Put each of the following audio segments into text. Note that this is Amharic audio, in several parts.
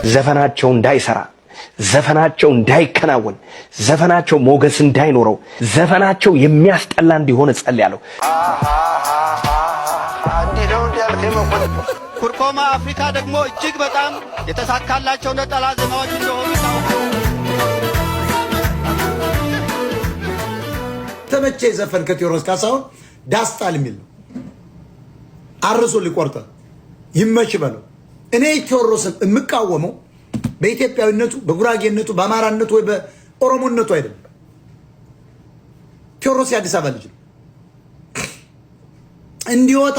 ዘፈናቸው እንዳይሰራ ዘፈናቸው እንዳይከናወን ዘፈናቸው ሞገስ እንዳይኖረው ዘፈናቸው የሚያስጠላ እንዲሆን ጸልያለሁ። ኩርኮማ አፍሪካ ደግሞ እጅግ በጣም የተሳካላቸው ነጠላ ዜማዎች እንደሆኑ ተመቼ ዘፈን ከቴዎድሮስ ካሳሁን ዳስጣል የሚል ነው። አርሶ ሊቆርጠ ይመች በለው። እኔ ቴዎድሮስን የምቃወመው በኢትዮጵያዊነቱ በጉራጌነቱ በአማራነቱ ወይ በኦሮሞነቱ አይደለም። ቴዎድሮስ የአዲስ አበባ ልጅ ነው። እንዲወጣ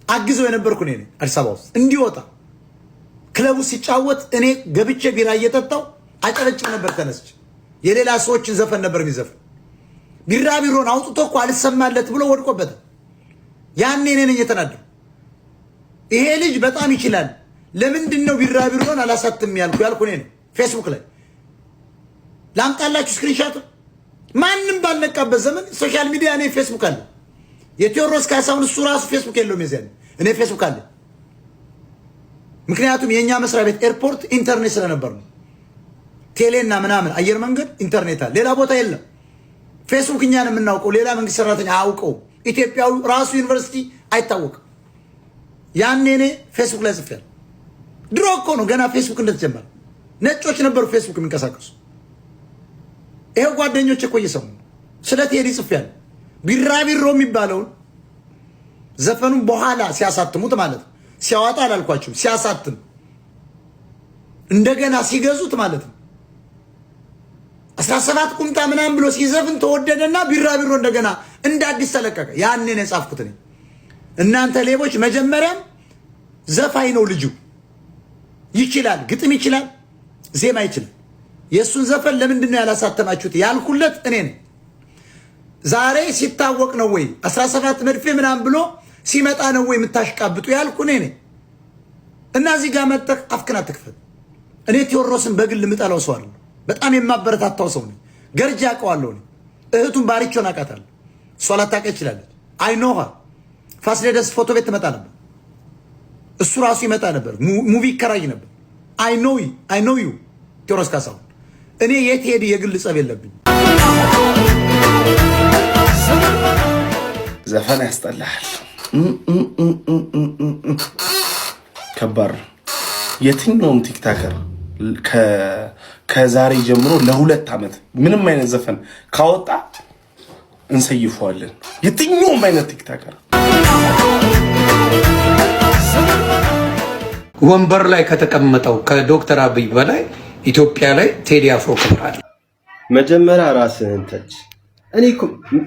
አግዘው የነበርኩ እኔ ነኝ። አዲስ አበባ ውስጥ እንዲወጣ ክለቡ ሲጫወት እኔ ገብቼ ቢራ እየጠጣው አጨረጭም ነበር። ተነስቼ የሌላ ሰዎችን ዘፈን ነበር የሚዘፍን። ቢራቢሮን አውጥቶ እኮ አልሰማለት ብሎ ወድቆበታል። ያኔ እኔ ነኝ የተናደው። ይሄ ልጅ በጣም ይችላል፣ ለምንድን ነው ቢራቢሮን አላሳትም ያልኩ እኔ ነኝ። ፌስቡክ ላይ ላምጣላችሁ ስክሪንሻት። ማንም ባልነቃበት ዘመን ሶሻል ሚዲያ እኔ ፌስቡክ አለ። የቴዎድሮስ ካሳሁን እሱ ራሱ ፌስቡክ የለውም የዚያ እኔ ፌስቡክ አለ። ምክንያቱም የኛ መስሪያ ቤት ኤርፖርት ኢንተርኔት ስለነበር ነው። ቴሌና ምናምን አየር መንገድ ኢንተርኔት አለ፣ ሌላ ቦታ የለም። ፌስቡክ እኛን የምናውቀው ሌላ መንግስት ሰራተኛ አውቀው ኢትዮጵያው ራሱ ዩኒቨርሲቲ አይታወቅም። ያኔ እኔ ፌስቡክ ላይ ጽፌያለሁ። ድሮ እኮ ነው ገና ፌስቡክ እንደተጀመረ ነጮች ነበሩ ፌስቡክ የሚንቀሳቀሱ። ይሄው ጓደኞች እኮ እየሰሙ ስለ ቴዲ ጽፌያለሁ። ቢራቢሮ የሚባለውን ዘፈኑን በኋላ ሲያሳትሙት ማለት ነው። ሲያወጣ አላልኳችሁም፣ ሲያሳትም እንደገና ሲገዙት ማለት ነው። 17 ቁምጣ ምናምን ብሎ ሲዘፍን ተወደደና ቢራቢሮ እንደገና እንደ አዲስ ተለቀቀ። ያኔ ነው የጻፍኩት እኔ። እናንተ ሌቦች፣ መጀመሪያም ዘፋኝ ነው ልጁ፣ ይችላል፣ ግጥም ይችላል፣ ዜማ ይችላል። የእሱን ዘፈን ለምንድን ነው ያላሳተማችሁት ያልኩለት እኔ ነኝ። ዛሬ ሲታወቅ ነው ወይ 17 መድፌ ምናምን ብሎ ሲመጣ ነው ወይ የምታሽቃብጡ ያልኩ እኔ ነኝ። እና እዚህ ጋር መጥተህ አፍክን አትክፈት። እኔ ቴዎድሮስን በግል የምጠላው ሰው አይደለም። በጣም የማበረታታው ሰው ነኝ። ገርጃ አውቀዋለሁ። እህቱን ባሪቾን አውቃታለሁ። እሷ ላታውቅ ትችላለች። አይኖሃ ፋሲለደስ ፎቶ ቤት ትመጣ ነበር። እሱ ራሱ ይመጣ ነበር። ሙቪ ይከራይ ነበር። አይ ኖ ዩ ቴዎድሮስ ካሳሁን። እኔ የት ሄድ የግል ጸብ የለብኝ። ዘፈን ያስጠላል። ከባድ። የትኛውም ቲክታከር ከዛሬ ጀምሮ ለ2 ዓመት ምንም አይነት ዘፈን ካወጣ እንሰይፈዋለን። የትኛውም አይነት ቲክታከር ወንበር ላይ ከተቀመጠው ከዶክተር አብይ በላይ ኢትዮጵያ ላይ ቴዲ አፍሮ ክብራል። መጀመሪያ ራስህን ተች። እኔ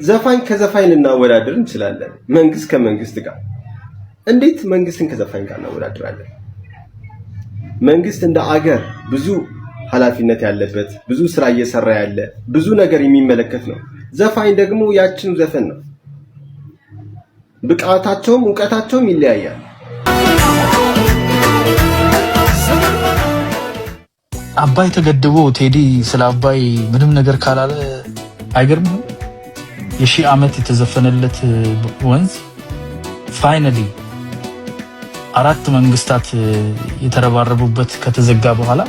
ዘፋኝ ከዘፋኝ ልናወዳደር እንችላለን፣ መንግስት ከመንግስት ጋር። እንዴት መንግስትን ከዘፋኝ ጋር እናወዳድራለን? መንግስት እንደ አገር ብዙ ኃላፊነት ያለበት ብዙ ስራ እየሰራ ያለ ብዙ ነገር የሚመለከት ነው። ዘፋኝ ደግሞ ያችን ዘፈን ነው። ብቃታቸውም ዕውቀታቸውም ይለያያል። አባይ ተገድቦ ቴዲ ስለ አባይ ምንም ነገር ካላለ አይገርምም? የሺህ ዓመት የተዘፈነለት ወንዝ ፋይናሊ 4 መንግስታት የተረባረቡበት ከተዘጋ በኋላ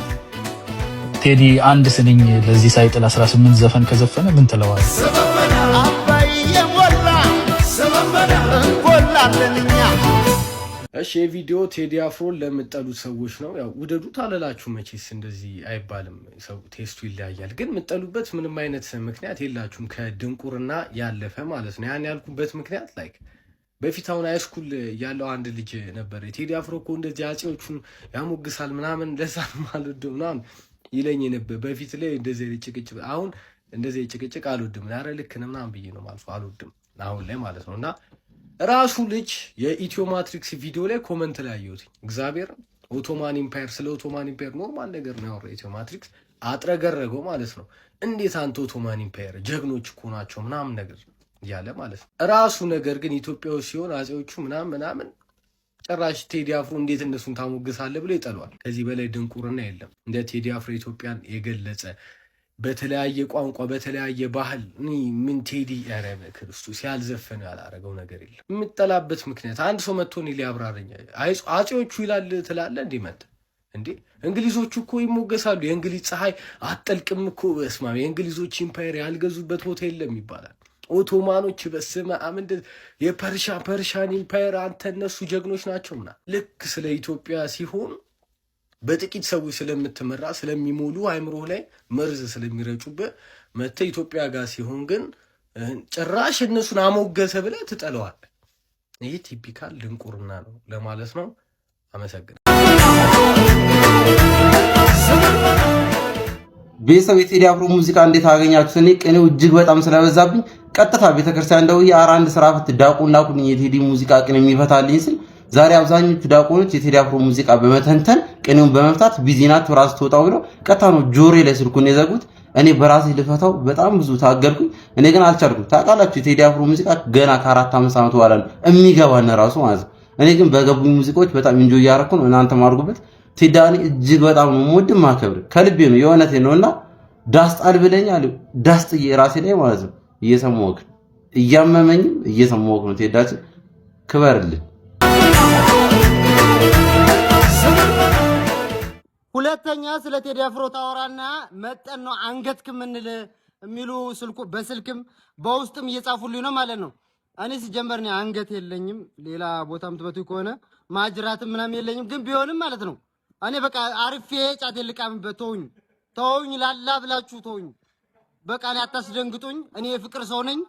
ቴዲ አንድ ስንኝ ለዚህ ሳይጥል 18 ዘፈን ከዘፈነ ምን ትለዋለህ? እሺ የቪዲዮ ቴዲ አፍሮን ለምጠሉት ሰዎች ነው። ያው ውደዱት አለላችሁ፣ መቼስ እንደዚህ አይባልም። ሰው ቴስቱ ይለያያል። ግን ምጠሉበት ምንም አይነት ምክንያት የላችሁም ከድንቁርና ያለፈ ማለት ነው። ያን ያልኩበት ምክንያት ላይክ በፊት አሁን ሃይስኩል ያለው አንድ ልጅ ነበር። ቴዲ አፍሮ እኮ እንደዚህ አጼዎቹን ያሞግሳል ምናምን ለዛ ማለት ምናምን ይለኝ ነበር በፊት ላይ። እንደዚህ ጭቅጭቅ አሁን እንደዚህ ጭቅጭቅ አልወድም። ኧረ ልክ ነው ምናምን ብዬ ነው ማለት አልወድም አሁን ላይ ማለት ነውና ራሱ ልጅ የኢትዮ ማትሪክስ ቪዲዮ ላይ ኮመንት ላይ አየሁት። እግዚአብሔር ኦቶማን ኢምፓየር ስለ ኦቶማን ኢምፓየር ኖርማል ነገር ነው ያወራው ኢትዮ ማትሪክስ አጥረገረገው ማለት ነው። እንዴት አንተ ኦቶማን ኢምፓየር ጀግኖች እኮ ናቸው ምናምን ነገር ያለ ማለት ነው ራሱ። ነገር ግን ኢትዮጵያው ሲሆን አጼዎቹ ምናምን ጭራሽ ቴዲ አፍሮ እንዴት እነሱን ታሞግሳለህ ብሎ ይጠሏል። ከዚህ በላይ ድንቁርና የለም። እንደ ቴዲ አፍሮ ኢትዮጵያን የገለጸ በተለያየ ቋንቋ በተለያየ ባህል ምን ቴዲ ኧረ በክርስቶስ ያልዘፈነ ያላረገው ነገር የለም። የምጠላበት ምክንያት አንድ ሰው መጥቶ እኔ ሊያብራረኝ አጼዎቹ ይላል ትላለ እንዴ መጣ እንዴ? እንግሊዞቹ እኮ ይሞገሳሉ። የእንግሊዝ ፀሐይ አጠልቅም እኮ በስማም የእንግሊዞች ኢምፓየር ያልገዙበት ቦታ የለም ይባላል። ኦቶማኖች በስመ አብ የፐርሻን ኢምፓየር አንተ እነሱ ጀግኖች ናቸው ምናምን። ልክ ስለ ኢትዮጵያ ሲሆን በጥቂት ሰዎች ስለምትመራ ስለሚሞሉ አይምሮ ላይ መርዝ ስለሚረጩብህ መተህ ኢትዮጵያ ጋር ሲሆን ግን ጭራሽ እነሱን አሞገሰ ብለህ ትጠለዋለህ። ይህ ቲፒካል ድንቁርና ነው ለማለት ነው። አመሰግናለሁ። ቤተሰብ የቴዲ አፍሮ ሙዚቃ እንዴት አገኛችሁት? እኔ ቅኔው እጅግ በጣም ስለበዛብኝ ቀጥታ ቤተክርስቲያን ደውዬ አንድ ስራ ፍት ዳቁን ላኩልኝ የቴዲ ሙዚቃ ቅኔ የሚፈታልኝ ስል ዛሬ አብዛኞቹ ዳቆኖች የቴዲ አፍሮ ሙዚቃ በመተንተን ቅኔውን በመፍታት ቢዚ ናቸው። ራስ ተወጣው ብለው ቀጥታ ነው ጆሮዬ ላይ ስልኩን የዘጉት። እኔ በራሴ ልፈታው በጣም ብዙ ታገልኩኝ። እኔ ግን አልቻልኩም። ታውቃላችሁ የቴዲ አፍሮ ሙዚቃ ገና ከ4-5 ዓመት በኋላ ነው የሚገባን ራሱ ማለት ነው። እኔ ግን በገቡኝ ሙዚቃዎች በጣም ኢንጆይ እያደረኩ ነው። እናንተ ማርጉበት። ቴዳኒ እጅግ በጣም ነው የምወድም ማከብር ከልቤ ነው የእውነቴ ነውና ዳስጣል ብለኛል። ዳስጥዬ ራሴ ላይ ማለት ነው እየሰማሁህ እያመመኝም እየሰማሁህ ነው። ቴዳችን ክበርልኝ። ሁለተኛ ስለ ቴዲ አፍሮ ታወራና መጠን ነው አንገትክ ምንል የሚሉ በስልክም በውስጥም እየጻፉልኝ ነው ማለት ነው። እኔ ሲጀመር ነው አንገት የለኝም። ሌላ ቦታም ትበቱ ከሆነ ማጅራትም ምናምን የለኝም። ግን ቢሆንም ማለት ነው እኔ በቃ አርፌ ጫት ልቃምበት ተውኝ ላላ ብላችሁ ተውኝ። በቃ እኔ አታስደንግጡኝ። እኔ የፍቅር ሰው ነኝ።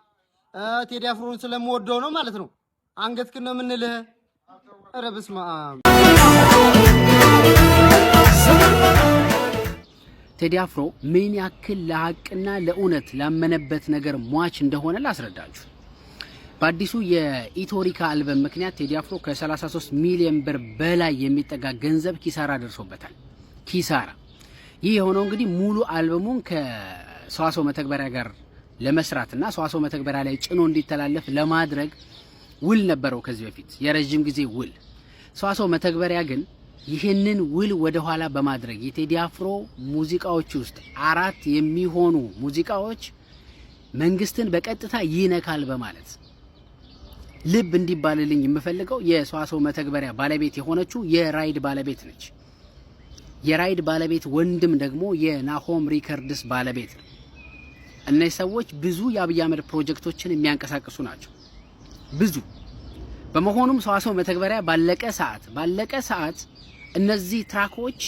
ቴዲ አፍሮን ስለምወደው ነው ማለት ነው። አንገትክ ነው ምንል። ኧረ በስመ አብ። ቴዲ አፍሮ ምን ያክል ለሐቅና ለእውነት ላመነበት ነገር ሟች እንደሆነ ላስረዳችሁ። በአዲሱ የኢቶሪካ አልበም ምክንያት ቴዲ አፍሮ ከ33 ሚሊዮን ብር በላይ የሚጠጋ ገንዘብ ኪሳራ ደርሶበታል። ኪሳራ ይህ የሆነው እንግዲህ ሙሉ አልበሙን ከሰዋሰው መተግበሪያ ጋር ለመስራትና ሰዋሰው መተግበሪያ ላይ ጭኖ እንዲተላለፍ ለማድረግ ውል ነበረው ከዚህ በፊት የረጅም ጊዜ ውል። ሰዋሰው መተግበሪያ ግን ይህንን ውል ወደ ኋላ በማድረግ የቴዲ አፍሮ ሙዚቃዎች ውስጥ 4 የሚሆኑ ሙዚቃዎች መንግስትን በቀጥታ ይነካል በማለት ልብ እንዲባልልኝ የምፈልገው የሰዋሰው መተግበሪያ ባለቤት የሆነችው የራይድ ባለቤት ነች። የራይድ ባለቤት ወንድም ደግሞ የናሆም ሪከርድስ ባለቤት ነው። እነዚህ ሰዎች ብዙ የአብይ አህመድ ፕሮጀክቶችን የሚያንቀሳቅሱ ናቸው። ብዙ በመሆኑም ሰዋሰው መተግበሪያ ባለቀ ሰዓት እነዚህ ትራኮች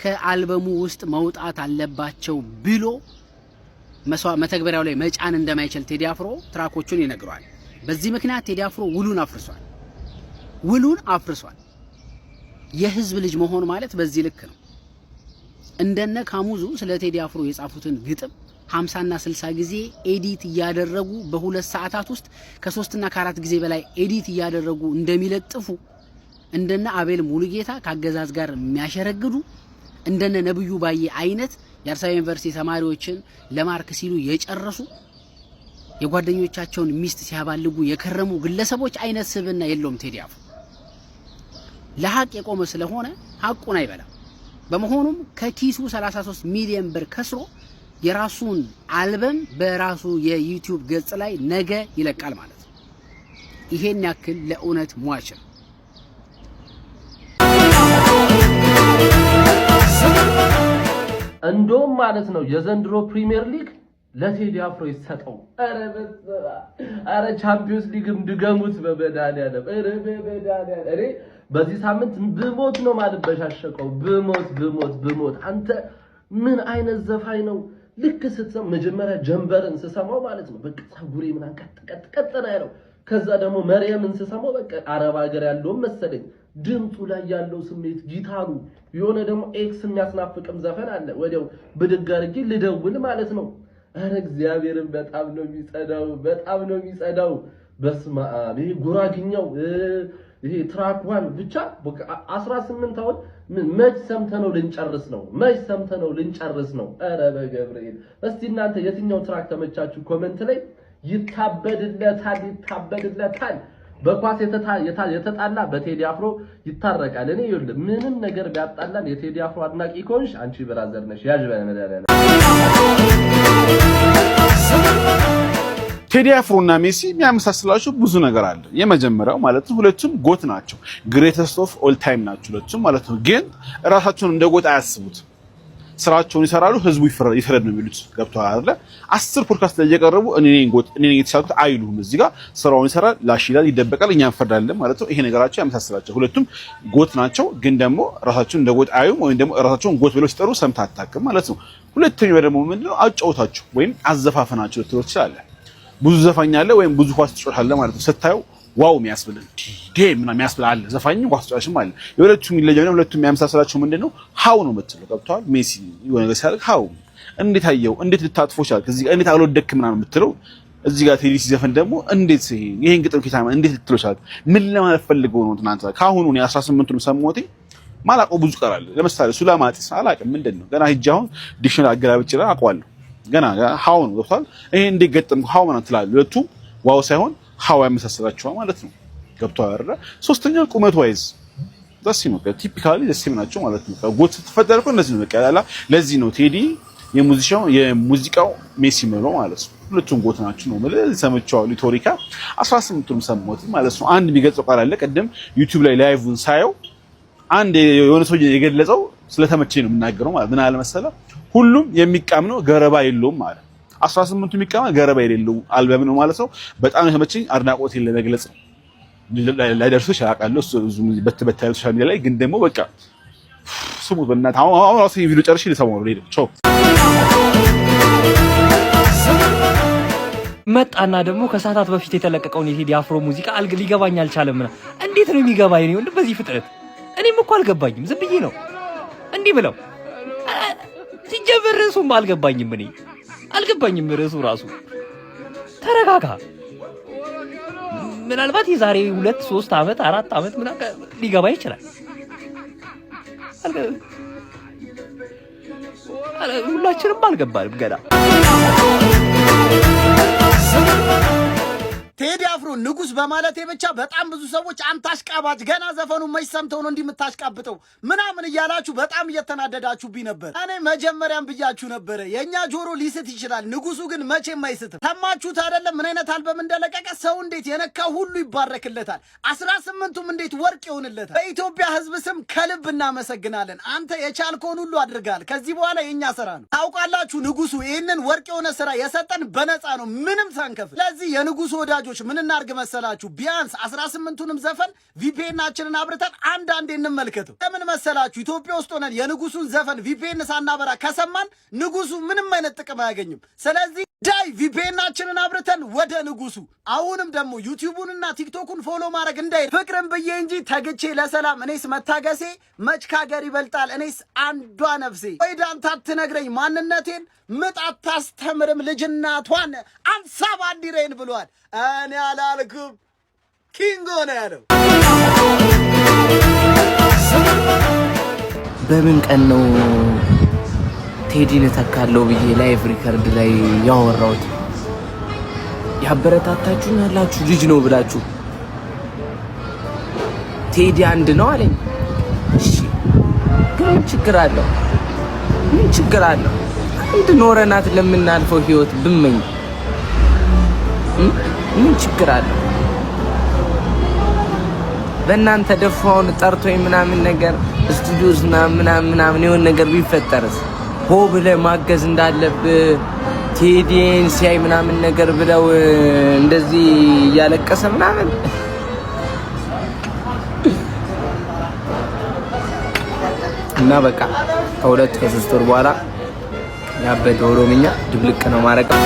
ከአልበሙ ውስጥ መውጣት አለባቸው ብሎ መተግበሪያው ላይ መጫን እንደማይችል ቴዲ አፍሮ ትራኮቹን ይነግረዋል። በዚህ ምክንያት ቴዲ አፍሮ ውሉን አፍርሷል። የህዝብ ልጅ መሆን ማለት በዚህ ልክ ነው። እንደነ ካሙዙ ስለ ቴዲ አፍሮ የጻፉትን ግጥም 50 እና 60 ጊዜ ኤዲት እያደረጉ በ2 ሰዓታት ውስጥ ከ3 እና ከ4 ጊዜ በላይ ኤዲት እያደረጉ እንደሚለጥፉ እንደነ አቤል ሙሉጌታ ካገዛዝ ጋር የሚያሸረግዱ እንደነ ነብዩ ባዬ አይነት የአርሳ ዩኒቨርሲቲ ተማሪዎችን ለማርክ ሲሉ የጨረሱ የጓደኞቻቸውን ሚስት ሲያባልጉ የከረሙ ግለሰቦች አይነት ስብና የለውም ቴዲ አፍሮ። ለሐቅ የቆመ ስለሆነ ሐቁን አይበላም። በመሆኑም ከኪሱ 33 ሚሊዮን ብር ከስሮ የራሱን አልበም በራሱ የዩቲዩብ ገጽ ላይ ነገ ይለቃል ማለት ነው። ይሄን ያክል ለእውነት ሟች ነው። እንደውም ማለት ነው የዘንድሮ ፕሪሚየር ሊግ ለቴዲ አፍሮ ይሰጠው። አረ ቻምፒዮንስ ሊግም ድገሙት በመድኃኒዓለም። እኔ በዚህ ሳምንት ብሞት ነው ማለት በሻሸቀው ብሞት። አንተ ምን አይነት ዘፋኝ ነው? ልክ ስትሰማ መጀመሪያ ጀንበርን ስሰማው ማለት ነው በቃ ፀጉሬ ምናምን ቀጥ ነው ያለው። ከዛ ደግሞ መርየምን ስሰማው በቃ አረብ ሀገር ያለው መሰለኝ። ድምፁ ላይ ያለው ስሜት ጊታሩ የሆነ ደግሞ ኤክስ የሚያስናፍቅም ዘፈን አለ። ወዲያው ብድግ አድርጌ ልደውል ማለት ነው። አረ እግዚአብሔርን በጣም ነው የሚጸዳው። በስመ አብ። ይሄ ጉራግኛው ይሄ ትራክ ዋን ብቻ 18 አሁን መች ሰምተነው ልንጨርስ ነው። አረ በገብርኤል እስቲ እናንተ የትኛው ትራክ ተመቻችሁ? ኮሜንት ላይ ይታበድለታል። በኳስ የተጣላ በቴዲ አፍሮ ይታረቃል። እኔ ይኸውልህ ምንም ነገር ቢያጣላን የቴዲ አፍሮ አድናቂ ከሆንሽ አንቺ ብራዘር ነሽ። ያዥ በመዳሪያ ቴዲ አፍሮ እና ሜሲ የሚያመሳስላቸው ብዙ ነገር አለ። የመጀመሪያው ማለት ነው ሁለቱም ጎት ናቸው። ግሬተስት ኦፍ ኦል ታይም ናቸው ሁለቱም ማለት ነው። ግን ራሳቸውን እንደ ጎት አያስቡት። ስራቸውን ይሰራሉ፣ ህዝቡ ይፈረድ ነው የሚሉት። ገብቷል አይደለ? 10 ፖድካስት ላይ እየቀረቡ እኔ ነኝ ጎት እኔ ነኝ የተሳኩት አይሉም። እዚህ ጋር ስራውን ይሰራል፣ ላሽላል፣ ይደበቃል፣ እኛ እንፈርዳለን ማለት ነው። ይሄ ነገራቸው ያመሳስላቸው። ሁለቱም ጎት ናቸው፣ ግን ደግሞ ራሳቸውን እንደ ጎት አዩም፣ ወይም ደግሞ ራሳቸውን ጎት ብለው ሲጠሩ ሰምተህ አታውቅም ማለት ነው። ሁለተኛው ደግሞ ምንድነው አጫውታቸው ወይም አዘፋፈናቸው ልትለው ትችላለህ። ብዙ ዘፋኝ አለ ወይም ብዙ ኳስ ተጫዋች አለ ማለት ነው። ስታየው ዋው የሚያስብል ምናምን የሚያስብል አለ፣ ዘፋኝ ኳስ ተጫዋችም አለ። የሁለቱም የሚለየው ነው። ሁለቱም የሚያመሳስላቸው ምንድነው ሃው ነው የምትለው። ገብቶሃል? ሜሲ የሆነ ነገር ሲያደርግ ሃው እንዴት አየው፣ እንዴት ልታጥፎ ቻልክ፣ እዚህ ጋር እንዴት አልወደክም ምናምን የምትለው። እዚህ ጋር ቴዲ ሲዘፈን ደግሞ እንዴት ይሄን ግጥም ከታማ እንዴት ልትለው ቻልክ፣ ምን ለማለት ፈልገው ነው ትናንት ካሁኑ ነው 18ቱን ሰሞቴ ማላቀው ብዙ ቀራለ። ለምሳሌ ሱላማጢስ አላቅም ምንድነው ገና ሂጅ አሁን ዲክሽነሪ አገላብጬ ላይ አውቀዋለሁ ገና ሃው ነው። ገብቶሃል? ይሄ እንዴት ገጠምኩ ሃው ማለት ትላለህ። ሁለቱም ዋው ሳይሆን ሃው ያመሳሰላቸዋል ማለት ነው። ገብቶሃል አይደል? ሶስተኛው ቁመት ዋይዝ ዳስ ነው ቲፒካሊ ደስም ናቸው ማለት ነው። ጎት ተፈጠረ እኮ እንደዚህ ነው በቃ ያላ። ለዚህ ነው ቴዲ የሙዚቃው ሜሲ ነው ማለት ነው። ሁለቱም ጎት ናቸው ነው ማለት ሰምቻለሁ። ሊቶሪካ 18ቱም ሰሞት ማለት ነው። አንድ ቢገጽው ቃል አለ ቀደም ዩቲዩብ ላይ ላይቭን ሳየው አንድ የሆነ ሰው የገለጸው ስለተመቸኝ ነው የምናገረው ማለት ምን አለ መሰለ ሁሉም የሚቃም ነው ገረባ የለውም ማለት 18ቱ የሚቃም ገረባ የሌለው አልበም ነው ማለት ነው። በጣም የተመቸኝ አድናቆቴን ለመግለጽ ነው። ላይደርሱ ይችላል እሱ በተበታዩ ሶሻል ሚዲያ ላይ ግን ደግሞ በቃ ስሙት በእናትህ አሁን ራሱ ቪዲዮ ጨርሼ ልሰማው ነው ሄደው ቾ መጣና ደግሞ ከሰዓታት በፊት የተለቀቀውን የቴዲ አፍሮ ሙዚቃ ሊገባኝ አልቻለም። እንዴት ነው የሚገባኝ ነው በዚህ ፍጥነት? እኔም እኮ አልገባኝም። ዝም ብዬ ነው እንዲህ ብለው ሲጀምር ርዕሱም አልገባኝም። እኔ አልገባኝም ርዕሱ ራሱ። ተረጋጋ። ምናልባት የዛሬ 2 3 ዓመት 4 ዓመት ምናምን ሊገባ ይችላል። ሁላችንም አልገባንም ገና። ቴዲ አፍሮ ንጉስ በማለቴ ብቻ በጣም ብዙ ሰዎች አንተ አሽቃባጭ ገና ዘፈኑ መች ሰምተው ነው እንዲህ የምታሽቃብጠው ምናምን እያላችሁ በጣም እየተናደዳችሁብኝ ነበር። እኔ መጀመሪያም ብያችሁ ነበረ የኛ ጆሮ ሊስት ይችላል፣ ንጉሱ ግን መቼም አይስትም። ሰማችሁት አይደለም ምን አይነት አልበም እንደለቀቀ? ሰው እንዴት የነካው ሁሉ ይባረክለታል፣ 18ቱም እንዴት ወርቅ ይሆንለታል። በኢትዮጵያ ህዝብ ስም ከልብ እናመሰግናለን። አንተ የቻልከውን ሁሉ አድርጋል። ከዚህ በኋላ የኛ ስራ ነው። ታውቃላችሁ ንጉሱ ይህንን ወርቅ የሆነ ስራ የሰጠን በነፃ ነው ምንም ሳንከፍል። ለዚህ የንጉሱ ወዳጆች ምን እናርግ መሰላችሁ? ቢያንስ 18ቱንም ዘፈን ቪፒኤናችንን አብርተን አንዳንዴ እንመልከተው። ለምን መሰላችሁ? ኢትዮጵያ ውስጥ ሆነን የንጉሱን ዘፈን ቪፒኤን ሳናበራ ከሰማን ንጉሱ ምንም አይነት ጥቅም አያገኝም። ስለዚህ ዳይ ቪፒኤናችንን አብርተን ወደ ንጉሱ። አሁንም ደግሞ ዩቲዩቡንና ቲክቶኩን ፎሎ ማድረግ እንዳይ ፍቅርን ብዬ እንጂ ተግቼ ለሰላም እኔስ መታገሴ መች ካገር ይበልጣል እኔስ አንዷ ነፍሴ። ወይ ዳንተ አትነግረኝ ማንነቴን ምጥ አታስተምርም ልጅናቷን አንሳ ባንዲሬን ብሏል። እኔ አላልኩም ኪንጎ ነው ያለው። በምን ቀን ነው ቴዲን ተካለው ብዬ ላይቭ ሪከርድ ላይ ያወራሁት? ያበረታታችሁኝ ያላችሁ ልጅ ነው ብላችሁ ቴዲ አንድ ነው አለኝ። እሺ ግን ምን ችግር አለው? ምን ችግር አለው? አንድ ኖረናት ለምናልፈው ህይወት ብመኝ ምን ችግር አለው? በእናንተ ደፋውን ጠርቶኝ ምናምን ነገር ስቱዲዮስ ምናምን የሆነ ነገር ቢፈጠርስ ሆ ብለህ ማገዝ እንዳለብህ ቴዲን ሲያይ ምናምን ነገር ብለው እንደዚህ እያለቀሰ ምናምን እና በቃ ከ2 ከ3 ወር በኋላ ያበደ ኦሮምኛ ድብልቅ ነው ማረቀው።